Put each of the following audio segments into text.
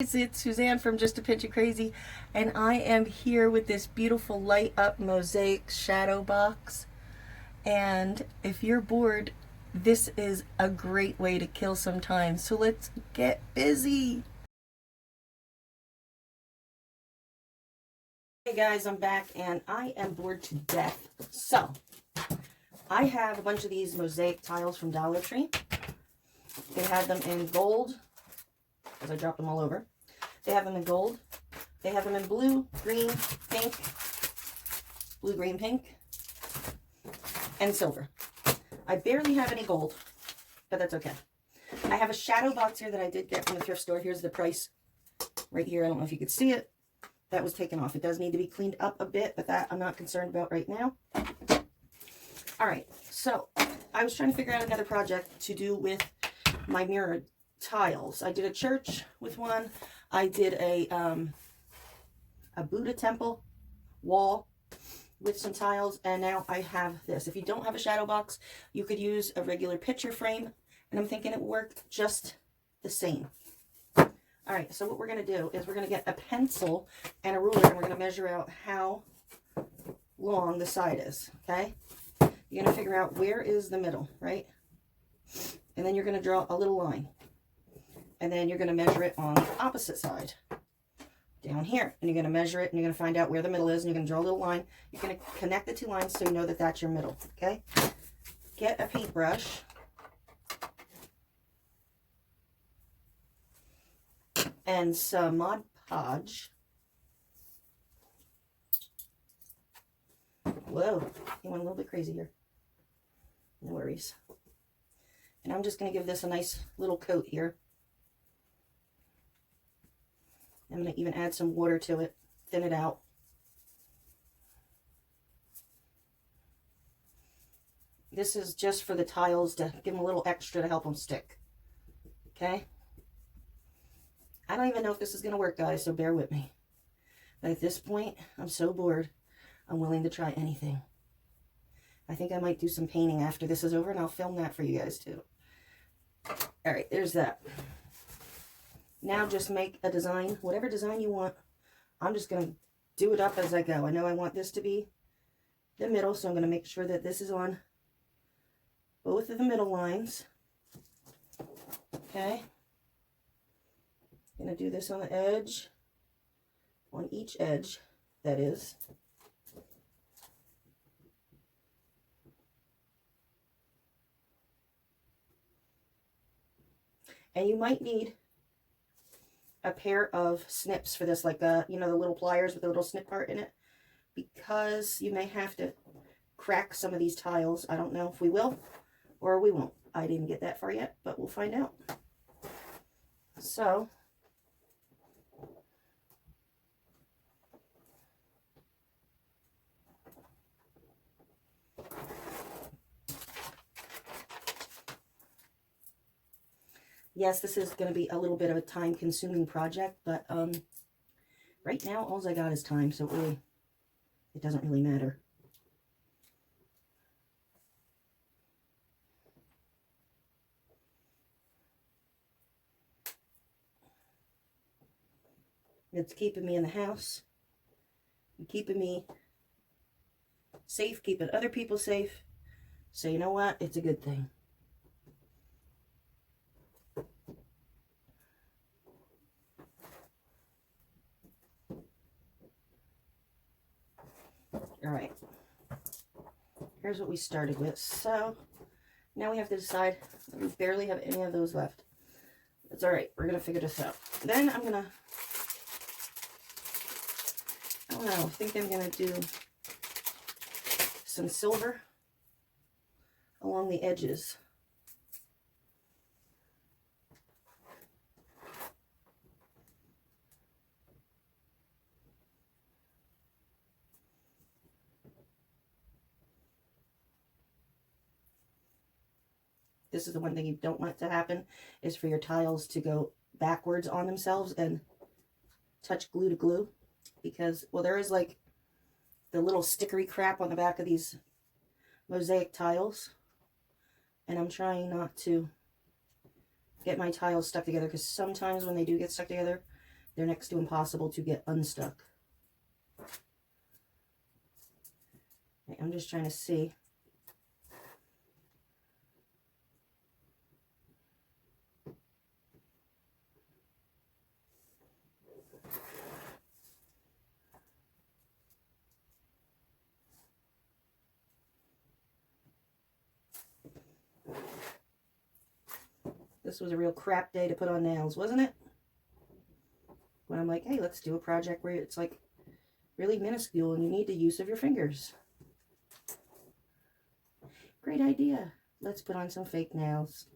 It's Suzanne from Just a Pinch of Crazy, and I am here with this beautiful light up mosaic shadow box. And if you're bored, this is a great way to kill some time. So let's get busy. Hey guys, I'm back and I am bored to death. So I have a bunch of these mosaic tiles from Dollar Tree. They have them in gold, as I dropped them all over. They have them in gold. They have them in blue, green, pink, blue, green, pink, and silver. I barely have any gold, but that's okay. I have a shadow box here that I did get from the thrift store. Here's the price right here. I don't know if you could see it. That was taken off. It does need to be cleaned up a bit, but that I'm not concerned about right now. All right, so I was trying to figure out another project to do with my mirror tiles. I did a church with one. I did a Buddha temple wall with some tiles, and now I have this. If you don't have a shadow box, you could use a regular picture frame, and I'm thinking it would work just the same. All right, so what we're going to do is we're going to get a pencil and a ruler, and we're going to measure out how long the side is, okay? You're going to figure out where is the middle, right? And then you're going to draw a little line. And then you're going to measure it on the opposite side, down here. And you're going to measure it, and you're going to find out where the middle is, and you're going to draw a little line. You're going to connect the two lines so you know that that's your middle, okay? Get a paintbrush. And some Mod Podge. Whoa, he went a little bit crazy here. No worries. And I'm just going to give this a nice little coat here. I'm going to even add some water to it, thin it out. This is just for the tiles to give them a little extra to help them stick. Okay? I don't even know if this is going to work, guys, so bear with me. But at this point, I'm so bored, I'm willing to try anything. I think I might do some painting after this is over, and I'll film that for you guys, too. All right, there's that. Now just make a design, whatever design you want. I'm just going to do it up as I go. I know I want this to be the middle, so I'm going to make sure that this is on both of the middle lines. Okay. I'm going to do this on the edge, on each edge, that is. And you might need a pair of snips for this, like you know, the little pliers with the little snip part in it, because you may have to crack some of these tiles. I don't know if we will or we won't. I didn't get that far yet, but we'll find out. So yes, this is going to be a little bit of a time-consuming project, but right now, all I got is time, so it doesn't really matter. It's keeping me in the house, keeping me safe, keeping other people safe. So you know what? It's a good thing. All right, here's what we started with. So now we have to decide. We barely have any of those left. It's all right. We're going to figure this out. Then I'm going to, I don't know, I think I'm going to do some silver along the edges. This is the one thing you don't want to happen, is for your tiles to go backwards on themselves and touch glue to glue. Because, well, there is like the little stickery crap on the back of these mosaic tiles. And I'm trying not to get my tiles stuck together, because sometimes when they do get stuck together, they're next to impossible to get unstuck. I'm just trying to see. This was a real crap day to put on nails, wasn't it? When I'm like, hey, let's do a project where it's like really minuscule and you need the use of your fingers. Great idea. Let's put on some fake nails.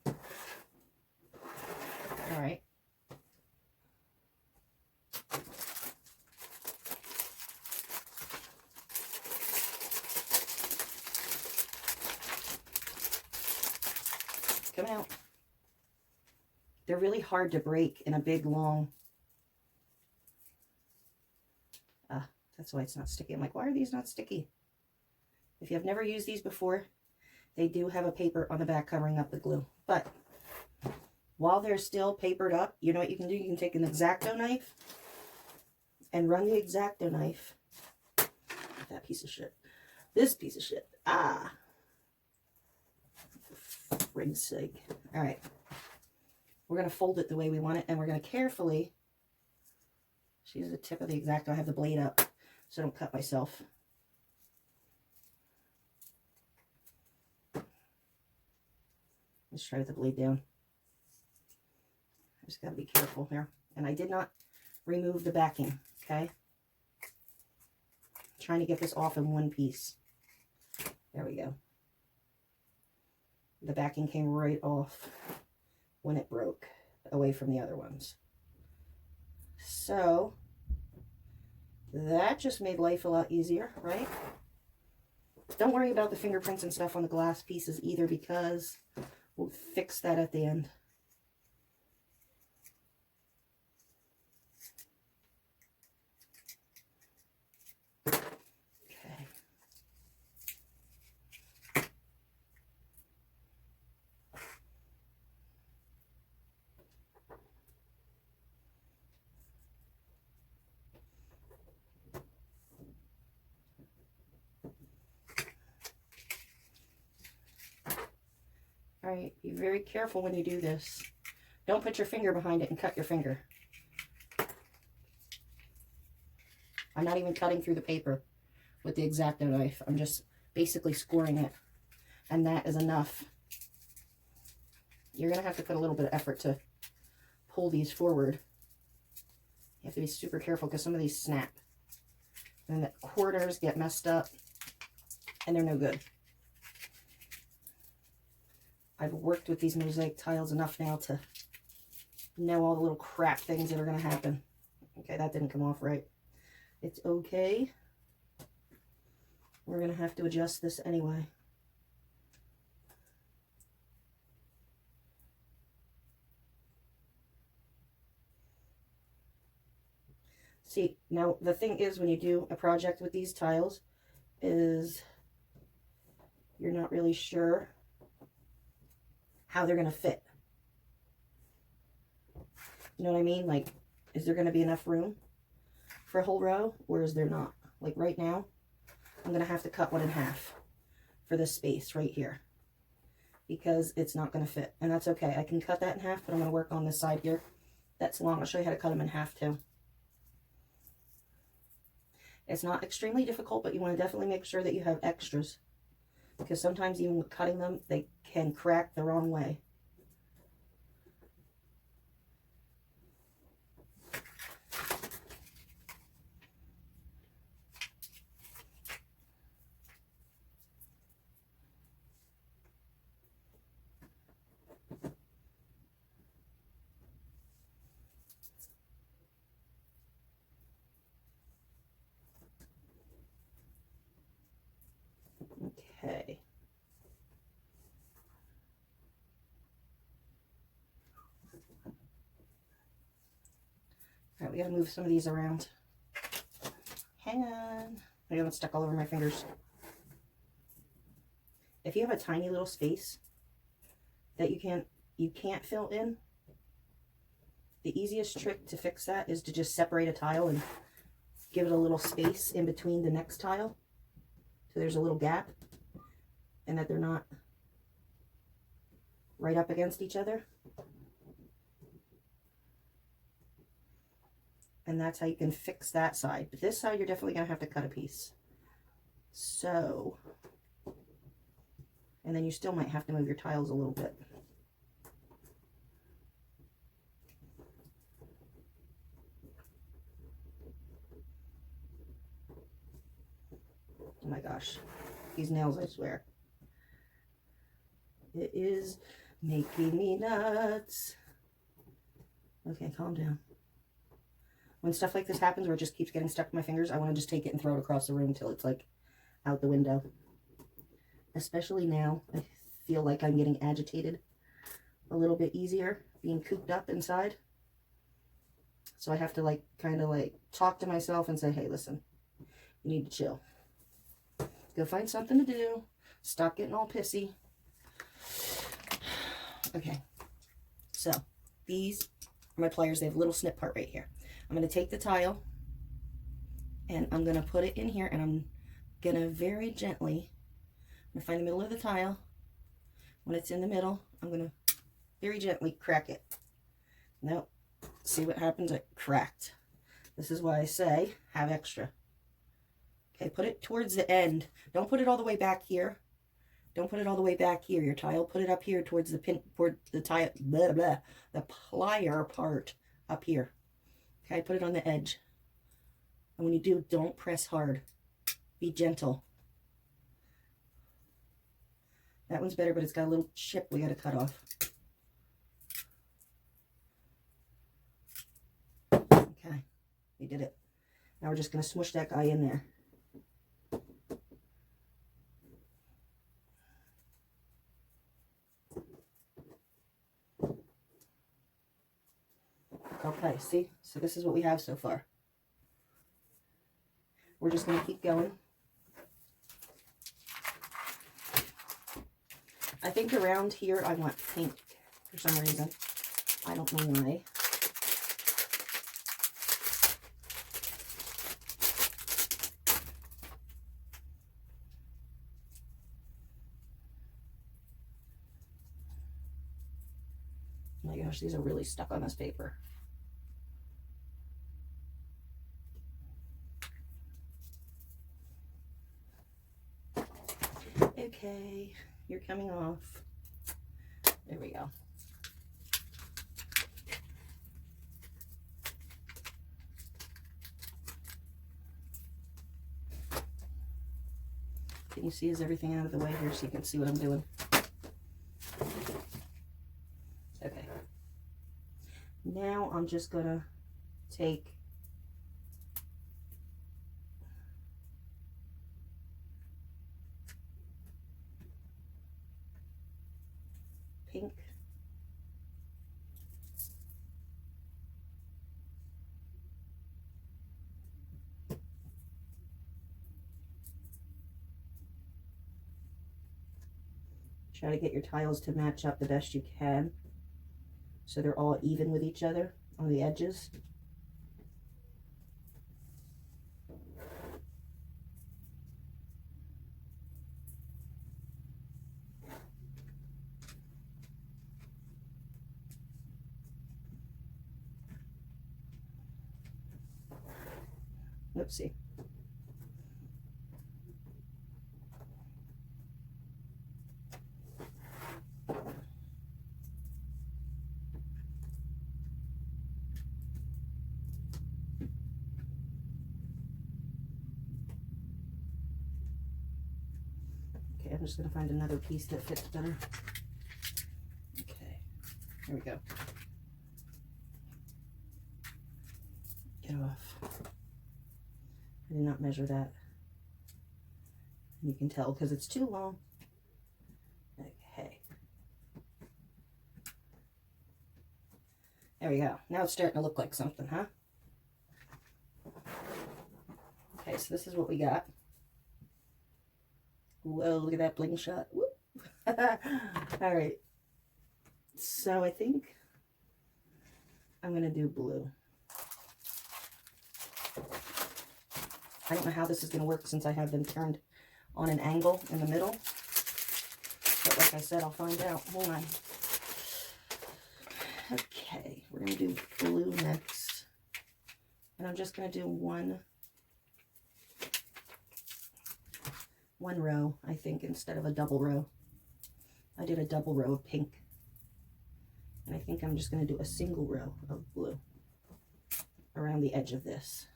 All right. Come out. They're really hard to break in a big, long... that's why it's not sticky. I'm like, why are these not sticky? If you have never used these before, they do have a paper on the back covering up the glue. But while they're still papered up, you know what you can do? You can take an X-Acto knife and run the X-Acto knife. That piece of shit. This piece of shit. For frig's sake. All right. We're going to fold it the way we want it, and we're going to carefully... use the tip of the X-Acto. I have the blade up so I don't cut myself. Let's try with the blade down. I just got to be careful here. And I did not remove the backing, okay? I'm trying to get this off in one piece. There we go. The backing came right off when it broke, away from the other ones. So that just made life a lot easier, right? Don't worry about the fingerprints and stuff on the glass pieces either, because we'll fix that at the end. Okay. All right, be very careful when you do this. Don't put your finger behind it and cut your finger. I'm not even cutting through the paper with the X-Acto knife. I'm just basically scoring it. And that is enough. You're going to have to put a little bit of effort to pull these forward. You have to be super careful because some of these snap. And the quarters get messed up. And they're no good. I've worked with these mosaic tiles enough now to know all the little crap things that are going to happen. Okay, that didn't come off right. It's okay. We're going to have to adjust this anyway. See, now the thing is when you do a project with these tiles is you're not really sure how they're going to fit. You know what I mean? Like, is there going to be enough room for a whole row, or is there not? Like right now, I'm going to have to cut one in half for this space right here because it's not going to fit. And that's okay. I can cut that in half, but I'm going to work on this side here. That's long. I'll show you how to cut them in half too. It's not extremely difficult, but you want to definitely make sure that you have extras, because sometimes even with cutting them, they can crack the wrong way. Okay. All right, we got to move some of these around. Hang on. I got it stuck all over my fingers. If you have a tiny little space that you can't fill in, the easiest trick to fix that is to just separate a tile and give it a little space in between the next tile. So there's a little gap and that they're not right up against each other. And that's how you can fix that side. But this side, you're definitely going to have to cut a piece. So, and then you still might have to move your tiles a little bit. Oh my gosh, these nails, I swear. It is making me nuts. Okay, calm down. When stuff like this happens where it just keeps getting stuck in my fingers, I want to just take it and throw it across the room until it's like out the window. Especially now, I feel like I'm getting agitated a little bit easier, being cooped up inside. So I have to like kind of like talk to myself and say, hey, listen, you need to chill. Go find something to do. Stop getting all pissy. Okay, so these are my pliers. They have a little snip part right here. I'm going to take the tile and I'm going to put it in here, and I'm going to very gently, I'm going to find the middle of the tile. When it's in the middle, I'm going to very gently crack it. Nope. See what happens? It cracked. This is why I say have extra. Okay, put it towards the end. Don't put it all the way back here. Don't put it all the way back here, your tile. Put it up here towards the pin, toward the tile, blah, blah, the plier part up here. Okay, put it on the edge. And when you do, don't press hard. Be gentle. That one's better, but it's got a little chip we got to cut off. Okay, we did it. Now we're just going to smush that guy in there. Okay, see? So this is what we have so far. We're just going to keep going. I think around here I want pink for some reason. I don't know why. Oh my gosh, these are really stuck on this paper. Okay, you're coming off. There we go. Can you see, is everything out of the way here so you can see what I'm doing? Okay. Now I'm just gonna take pink. Try to get your tiles to match up the best you can so they're all even with each other on the edges. Oopsie. Okay, I'm just going to find another piece that fits better. Okay, here we go. Get off. I did not measure that. You can tell because it's too long. Okay. There we go. Now it's starting to look like something, huh? Okay, so this is what we got. Whoa, look at that bling shot. All right. So I think I'm going to do blue. I don't know how this is going to work since I have them turned on an angle in the middle. But like I said, I'll find out. Hold on. Okay, we're going to do blue next. And I'm just going to do one row, I think, instead of a double row. I did a double row of pink. And I think I'm just going to do a single row of blue around the edge of this.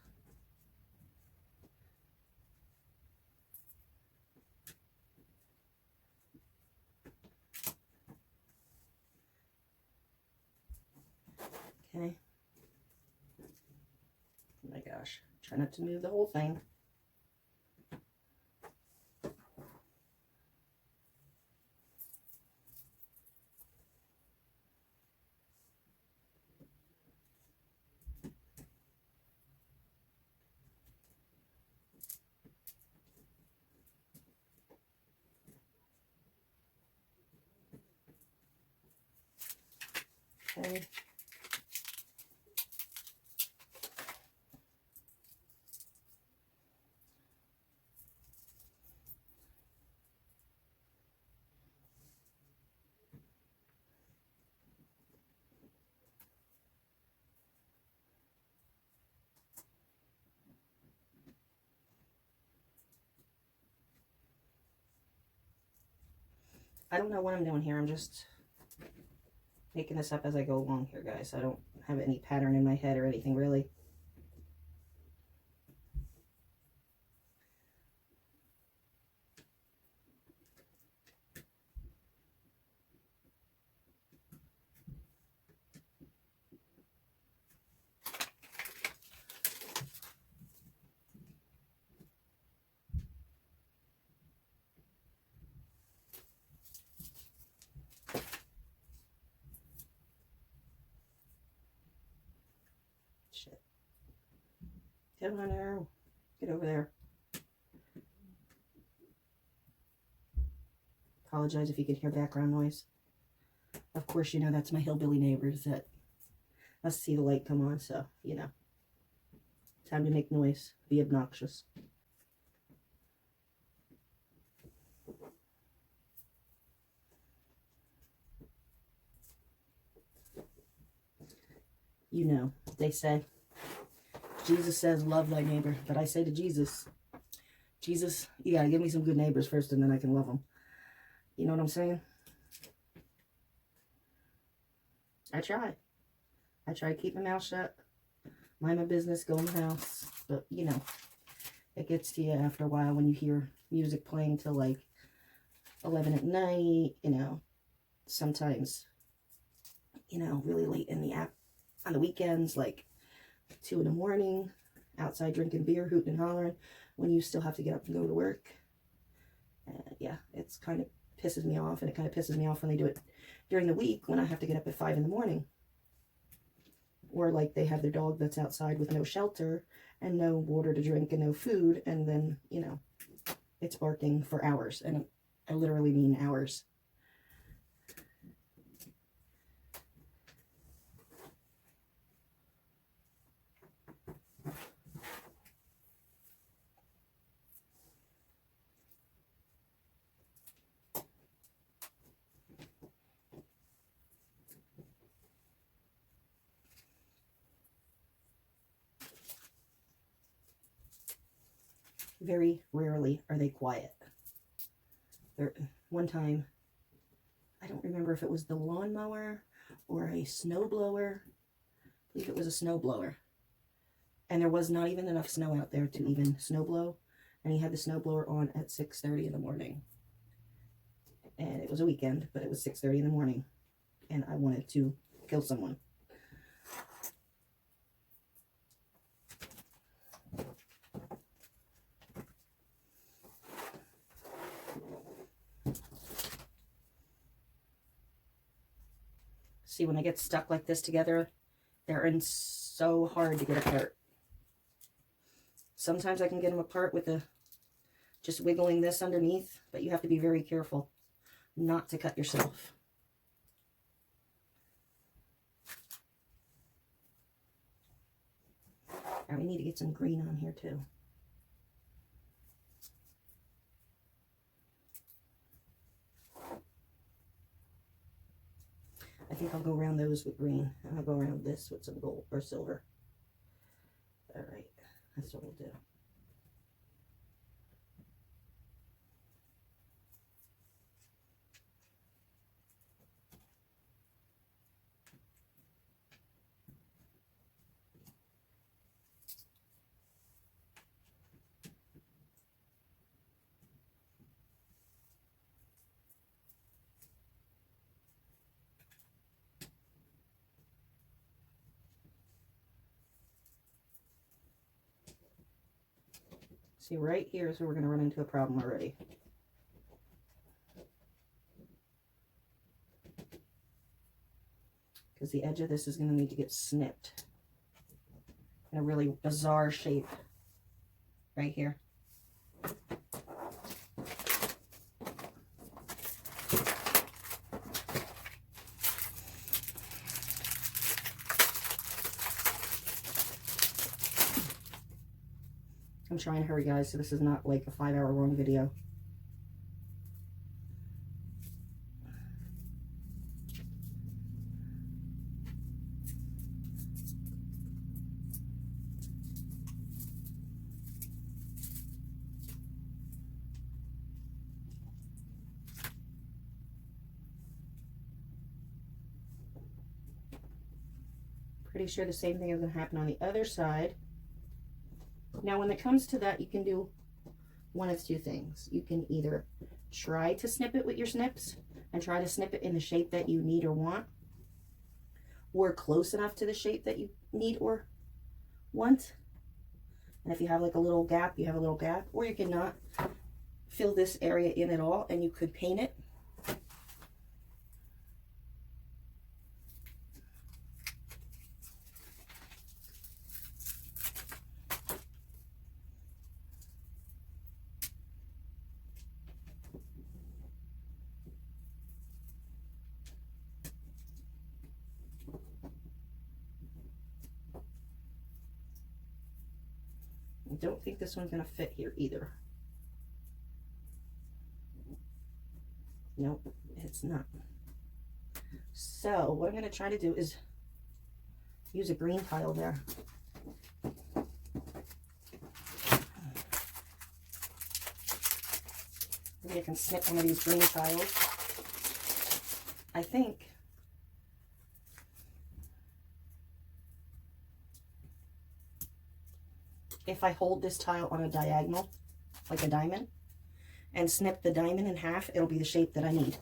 Okay. Oh my gosh. Try not to move the whole thing. Okay. I don't know what I'm doing here. I'm just making this up as I go along here, guys. I don't have any pattern in my head or anything, really. Shit. Get on there. Get over there. Apologize if you can hear background noise. Of course, you know that's my hillbilly neighbors that must see the light come on, so, you know. Time to make noise. Be obnoxious. You know, they say, Jesus says, love thy neighbor. But I say to Jesus, Jesus, you gotta give me some good neighbors first and then I can love them. You know what I'm saying? I try. I try to keep my mouth shut. Mind my business, go in the house. But, you know, it gets to you after a while when you hear music playing till like 11 at night, you know. Sometimes, you know, really late in the on the weekends, like 2 in the morning, outside drinking beer, hooting and hollering, when you still have to get up and go to work. Yeah, it's kind of pisses me off, and it kind of pisses me off when they do it during the week when I have to get up at 5 in the morning. Or like they have their dog that's outside with no shelter and no water to drink and no food, and then, you know, it's barking for hours, and I literally mean hours. Very rarely are they quiet. One time, I don't remember if it was the lawnmower or a snowblower. I believe it was a snowblower. And there was not even enough snow out there to even snowblow. And he had the snowblower on at 6:30 in the morning. And it was a weekend, but it was 6:30 in the morning. And I wanted to kill someone. See, when I get stuck like this together, they're in so hard to get apart. Sometimes I can get them apart with just wiggling this underneath, but you have to be very careful not to cut yourself. Now we need to get some green on here too. I think I'll go around those with green, and I'll go around this with some gold or silver. All right, that's what we'll do. See, right here is where we're going to run into a problem already. Because the edge of this is going to need to get snipped in a really bizarre shape right here. I'm trying to hurry, guys, so this is not like a 5-hour long video. Pretty sure the same thing is going to happen on the other side. Now, when it comes to that, you can do one of two things. You can either try to snip it with your snips and try to snip it in the shape that you need or want, or close enough to the shape that you need or want. And if you have like a little gap, you have a little gap, or you can not fill this area in at all and you could paint it. I don't think this one's going to fit here either. Nope, it's not. So what I'm going to try to do is use a green tile there. Maybe I can snip one of these green tiles. I think if I hold this tile on a diagonal, like a diamond, and snip the diamond in half, it'll be the shape that I need.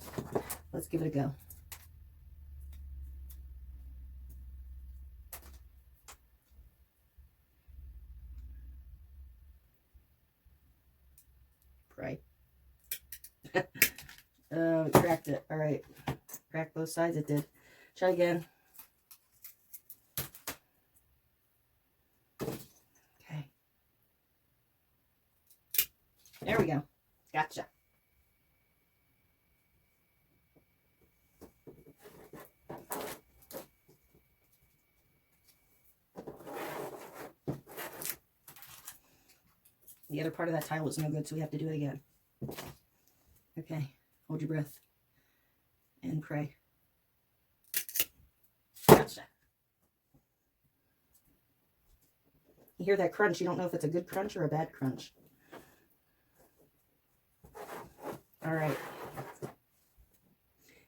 Let's give it a go. Pray. It cracked it. All right. Cracked both sides. It did. Try again. Okay. There we go. Gotcha. The other part of that tile was no good, so we have to do it again. Okay, hold your breath and pray. Gotcha. You hear that crunch, you don't know if it's a good crunch or a bad crunch. All right.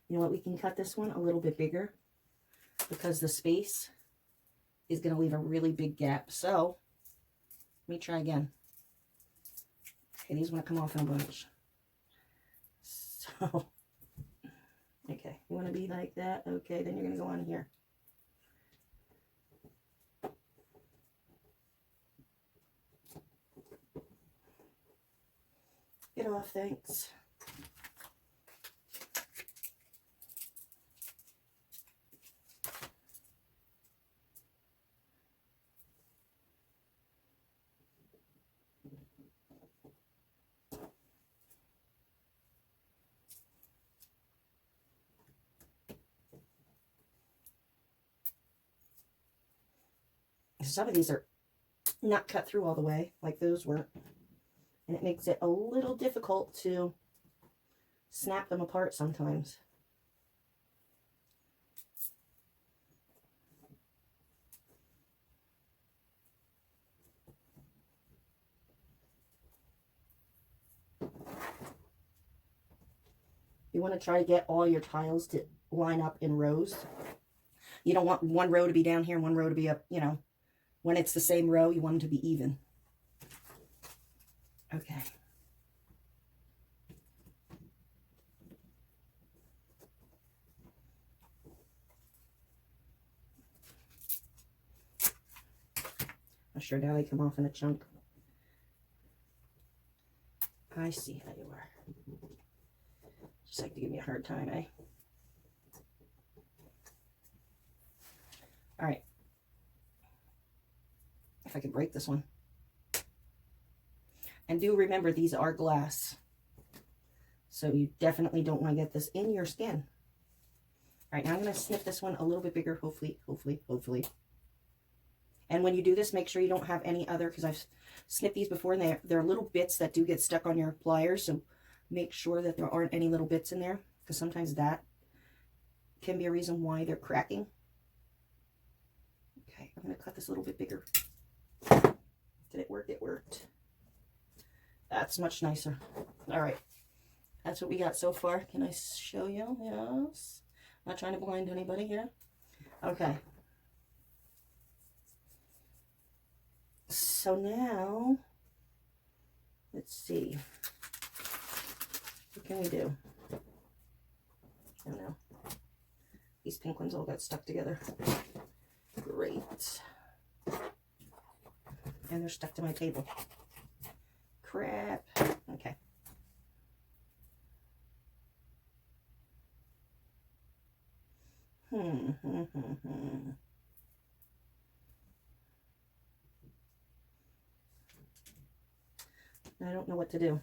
You know what? We can cut this one a little bit bigger because the space is going to leave a really big gap. So, let me try again. Okay, these want to come off in a bunch. So, okay, you want to be like that? Okay, then you're going to go on here. Get off, thanks. some of these are not cut through all the way like those were, and it makes it a little difficult to snap them apart sometimes. You want to try to get all your tiles to line up in rows. You don't want one row to be down here and one row to be up, you know. When it's the same row, you want them to be even. Okay. I'm sure now they come off in a chunk. I see how you are. Just like to give me a hard time, eh? All right. If I can break this one. And do remember, these are glass. So you definitely don't want to get this in your skin. All right, now I'm going to snip this one a little bit bigger, hopefully. And when you do this, make sure you don't have any other, because I've snipped these before, and there are little bits that do get stuck on your pliers. So make sure that there aren't any little bits in there, because sometimes that can be a reason why they're cracking. Okay, I'm going to cut this a little bit bigger. Did it work? It worked. That's much nicer. All right. That's what we got so far. Can I show you? Yes. I'm not trying to blind anybody here. Okay. So now, let's see. What can we do? I don't know. These pink ones all got stuck together. Great. And they're stuck to my table. Crap. Okay. I don't know what to do.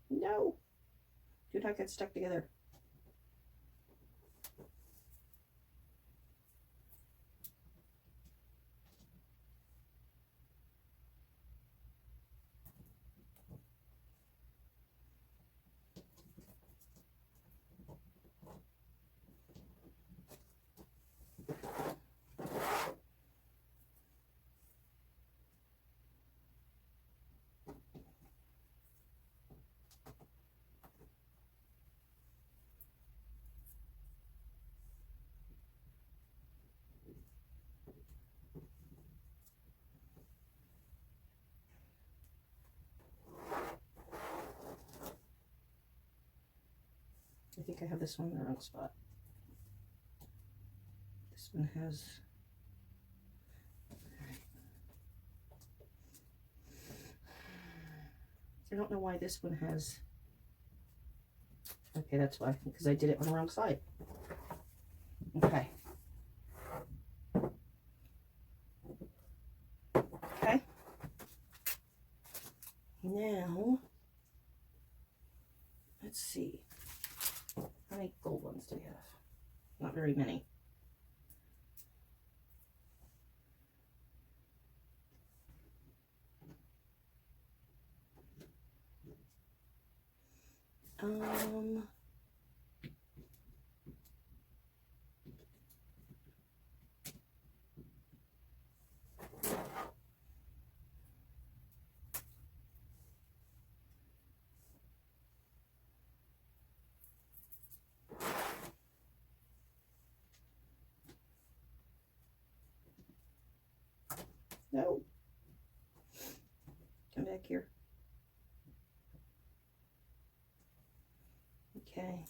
No. Do not get stuck together. I think I have this one in the wrong spot. This one has... I don't know why this one has... Okay, that's why, because I did it on the wrong side. Okay. Okay. Now, let's see. How many gold ones do we have? Not very many. No. Come back here. Okay.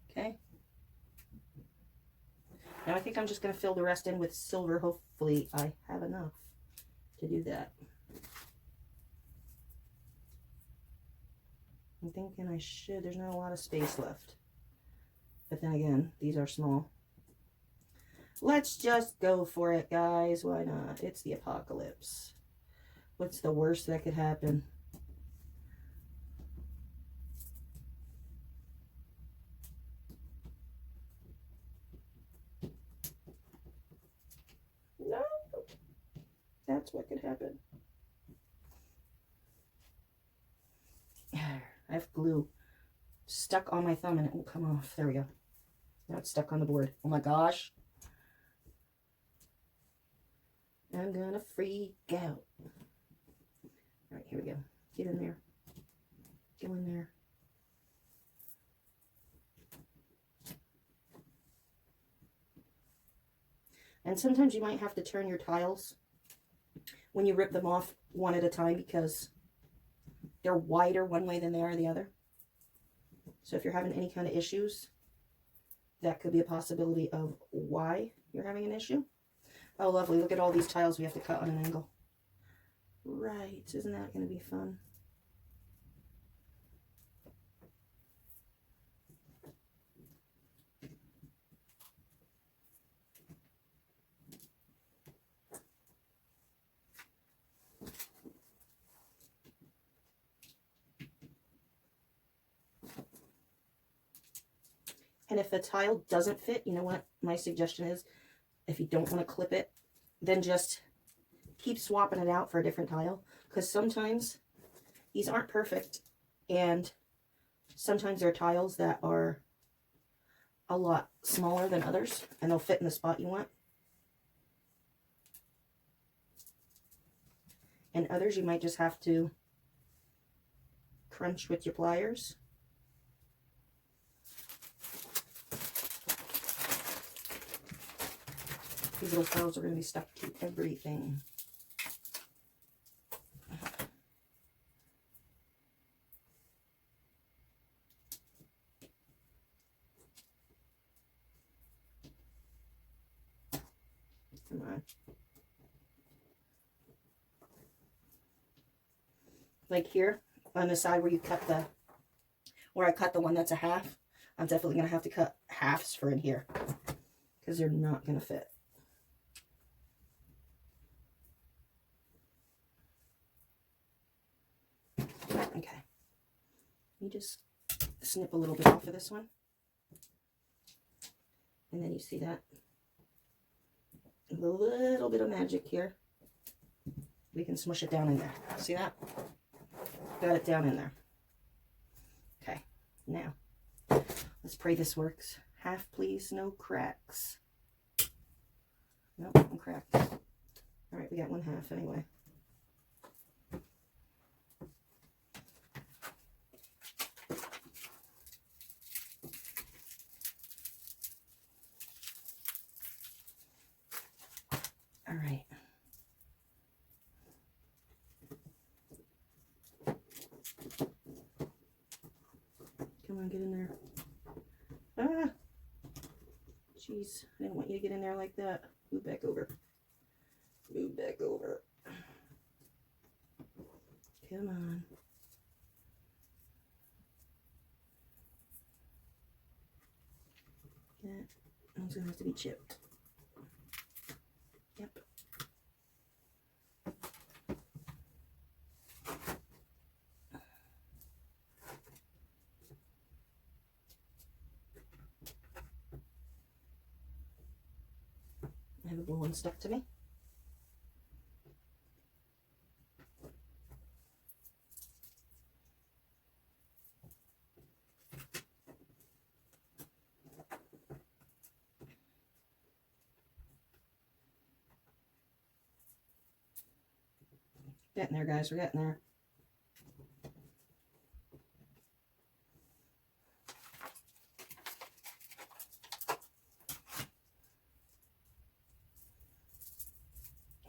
Okay. Now I think I'm just going to fill the rest in with silver. Hopefully I have enough to do that. I'm thinking I should. There's not a lot of space left. But then again, these are small. Let's just go for it, guys. Why not? It's the apocalypse. What's the worst that could happen? No. That's what could happen. I have glue stuck on my thumb and it won't come off. There we go. Now it's stuck on the board. Oh my gosh. I'm gonna freak out. All right, here we go. Get in there. Go in there. And sometimes you might have to turn your tiles when you rip them off one at a time because they're wider one way than they are the other. So if you're having any kind of issues, that could be a possibility of why you're having an issue. Oh, lovely. Look at all these tiles we have to cut on an angle. Right. Isn't that going to be fun? And if a tile doesn't fit, you know what my suggestion is? If you don't want to clip it, then just keep swapping it out for a different tile. Because sometimes these aren't perfect. And sometimes there are tiles that are a lot smaller than others. And they'll fit in the spot you want. And others you might just have to crunch with your pliers. These little tiles are going to be stuck to everything. Come on. Like here, on the side where you cut the, where I cut the one that's a half, I'm definitely going to have to cut halves for in here. Because they're not going to fit. Okay, you just snip a little bit off of this one, and then you see that a little bit of magic here. We can smush it down in there. See that? Got it down in there. Okay, now let's pray this works. Half, please, no cracks. Nope, I'm cracked. All right, we got 1/2 anyway. All right. Come on, get in there. Ah! Jeez, I didn't want you to get in there like that. Move back over. Move back over. Come on. That one's going to have to be chipped. Yep. I have a blue one stuck to me. Getting there, guys. We're getting there.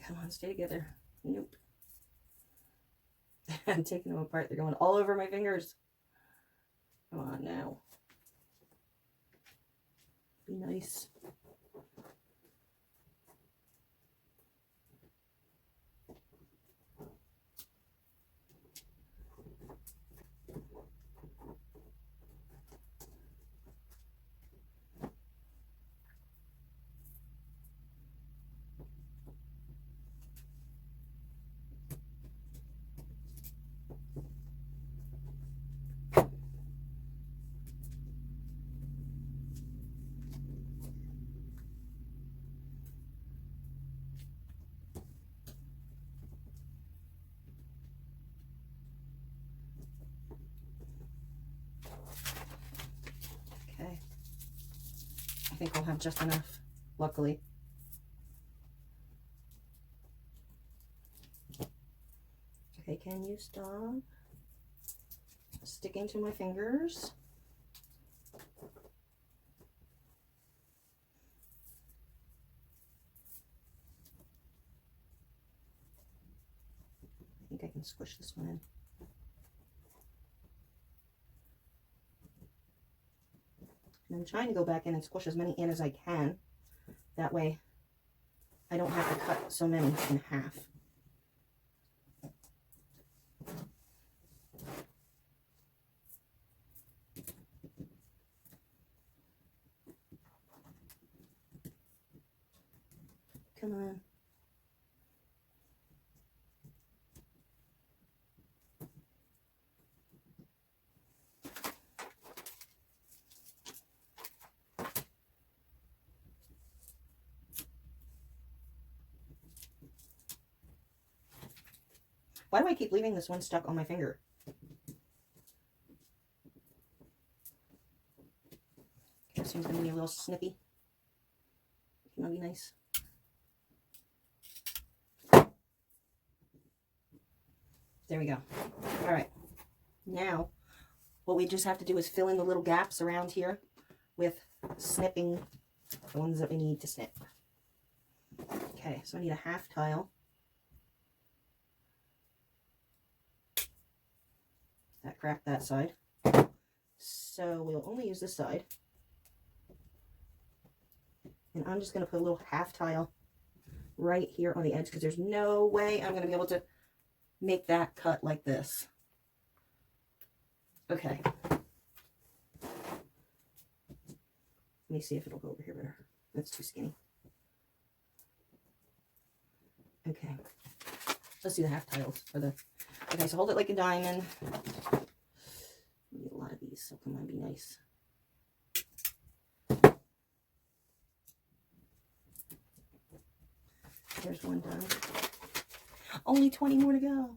Come on, stay together. Nope. I'm taking them apart. They're going all over my fingers. Come on now. Be nice. think I'll have just enough, luckily. Okay, can you stop sticking to my fingers? I think I can squish this one in. And I'm trying to go back in and squish as many in as I can. That way I don't have to cut so many in half. Come on. Why do I keep leaving this one stuck on my finger? This one's gonna be a little snippy. That'll be nice. There we go. All right. Now, what we just have to do is fill in the little gaps around here with snipping the ones that we need to snip. Okay, so I need a half tile. That cracked that side. So we'll only use this side. And I'm just going to put a little half tile right here on the edge because there's no way I'm going to be able to make that cut like this. Okay. Let me see if it'll go over here better. That's too skinny. Okay. Let's do the half tiles for the... Okay, so hold it like a diamond. We need a lot of these, so come on, be nice. There's one done. Only 20 more to go.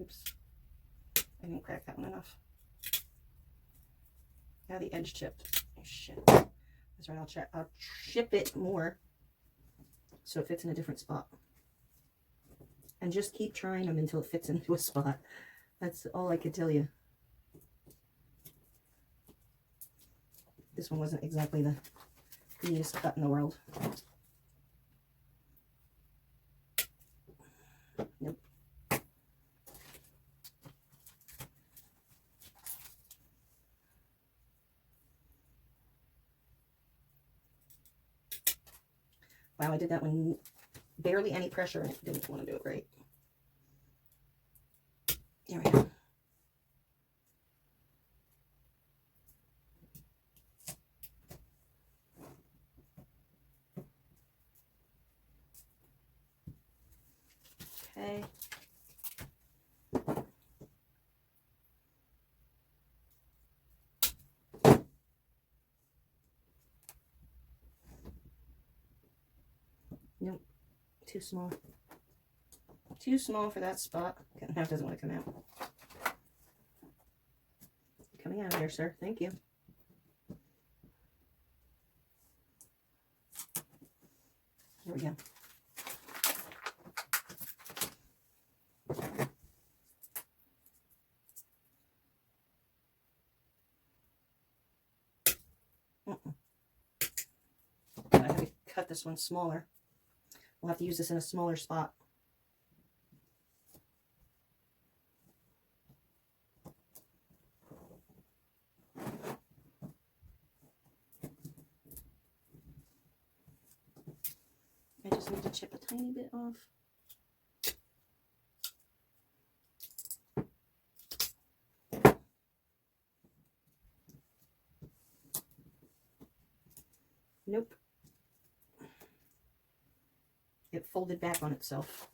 Oops. I didn't crack that one enough. Now the edge chipped. Oh, shit. That's right, I'll chip it more so it fits in a different spot. And just keep trying them until it fits into a spot. That's all I could tell you. This one wasn't exactly the neatest cut in the world. Nope. Wow, I did that one barely any pressure and it didn't want to do it right. There we go. Okay. Nope, too small. Too small for that spot. Now it doesn't want to come out. Coming out of there, sir. Thank you. There we go. I have to cut this one smaller. We'll have to use this in a smaller spot. I just need to chip a tiny bit off. Nope. It folded back on itself.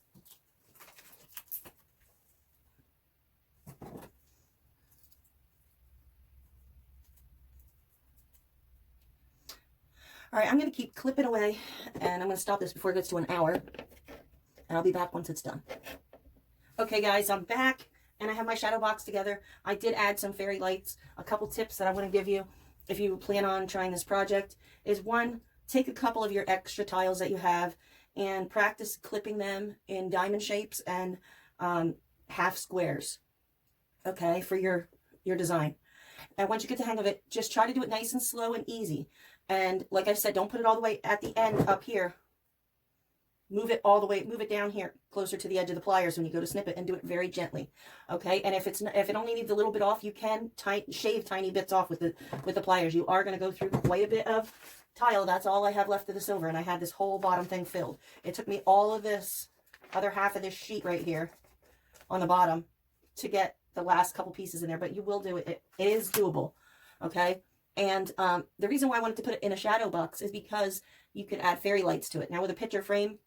All right, I'm going to keep clipping away, and I'm going to stop this before it gets to an hour, and I'll be back once it's done. Okay, guys, I'm back, and I have my shadow box together. I did add some fairy lights. A couple tips that I want to give you if you plan on trying this project is, one, take a couple of your extra tiles that you have and practice clipping them in diamond shapes and half squares, okay, for your design. And once you get the hang of it, just try to do it nice and slow and easy. And like I said, don't put it all the way at the end up here. Move it all the way, move it down here closer to the edge of the pliers when you go to snip it, and do it very gently. Okay? And if it only needs a little bit off, you can shave tiny bits off with the pliers. You are going to go through quite a bit of tile. That's all I have left of the silver, and I had this whole bottom thing filled. It took me all of this other half of this sheet right here on the bottom to get the last couple pieces in there, but you will do it. It is doable. Okay? And the reason why I wanted to put it in a shadow box is because you can add fairy lights to it. Now with a picture frame,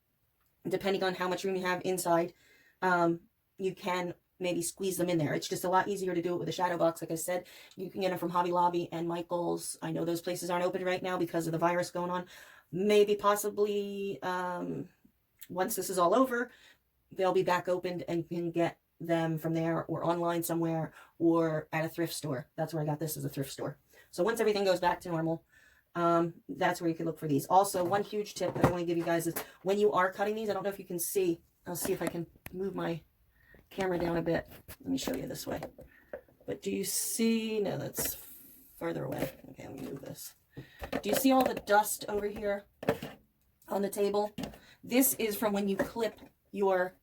depending on how much room you have inside, you can maybe squeeze them in there. It's just a lot easier to do it with a shadow box. Like I said, you can get them from Hobby Lobby and Michael's. I know those places aren't open right now because of the virus going on. Maybe possibly once this is all over, they'll be back opened, and you can get them from there or online somewhere or at a thrift store. That's where I got this, as a thrift store. So once everything goes back to normal, that's where you can look for these. Also, one huge tip that I want to give you guys is when you are cutting these, I don't know if you can see, I'll see if I can move my camera down a bit. Let me show you this way. But do you see, no, that's farther away. Okay, let me move this. Do you see all the dust over here on the table? This is from when you clip your,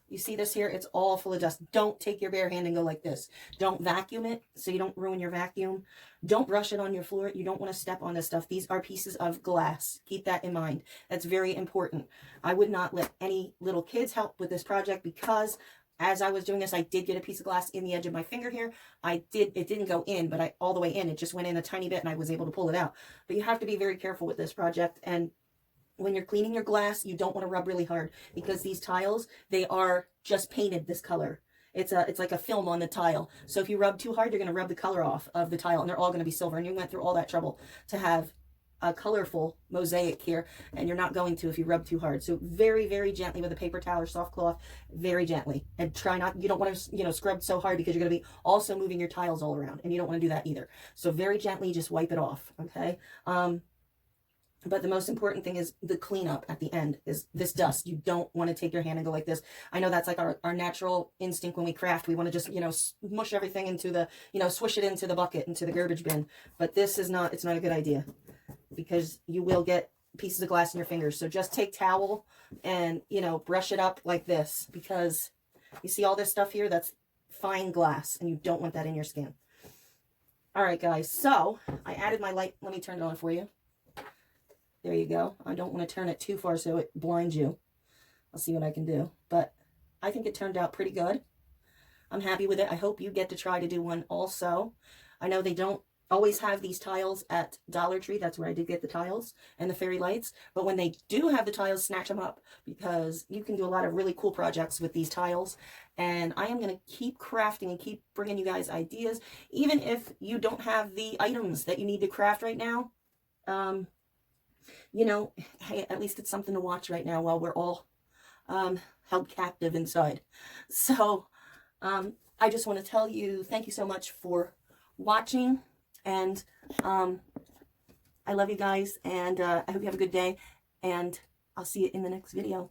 you see this here? It's all full of dust. Don't take your bare hand and go like this. Don't vacuum it so you don't ruin your vacuum. Don't brush it on your floor. You don't want to step on this stuff. These are pieces of glass. Keep that in mind. That's very important. I would not let any little kids help with this project, because as I was doing this, I did get a piece of glass in the edge of my finger here. It didn't go in, but all the way in. It just went in a tiny bit, and I was able to pull it out. But you have to be very careful with this project. And when you're cleaning your glass, you don't want to rub really hard, because these tiles, they are just painted this color. It's like a film on the tile. So if you rub too hard, you're going to rub the color off of the tile, and they're all going to be silver. And you went through all that trouble to have a colorful mosaic here, and you're not going to if you rub too hard. So very, very gently with a paper towel or soft cloth, very gently. And try not, you don't want to, scrub so hard, because you're going to be also moving your tiles all around, and you don't want to do that either. So very gently, just wipe it off, okay? But the most important thing is the cleanup at the end is this dust. You don't want to take your hand and go like this. I know that's like our natural instinct when we craft. We want to just, smush everything into the, swish it into the bucket, into the garbage bin. But this is not, it's not a good idea, because you will get pieces of glass in your fingers. So just take towel and, brush it up like this, because you see all this stuff here? That's fine glass, and you don't want that in your skin. All right, guys. So I added my light. Let me turn it on for you. There you go. I don't want to turn it too far so it blinds you. I'll see what I can do. But I think it turned out pretty good. I'm happy with it. I hope you get to try to do one also. I know they don't always have these tiles at Dollar Tree. That's where I did get the tiles and the fairy lights. But when they do have the tiles, snatch them up, because you can do a lot of really cool projects with these tiles. And I am going to keep crafting and keep bringing you guys ideas. Even if you don't have the items that you need to craft right now, hey, at least it's something to watch right now while we're all held captive inside. So I just want to tell you, thank you so much for watching, and I love you guys, and I hope you have a good day, and I'll see you in the next video.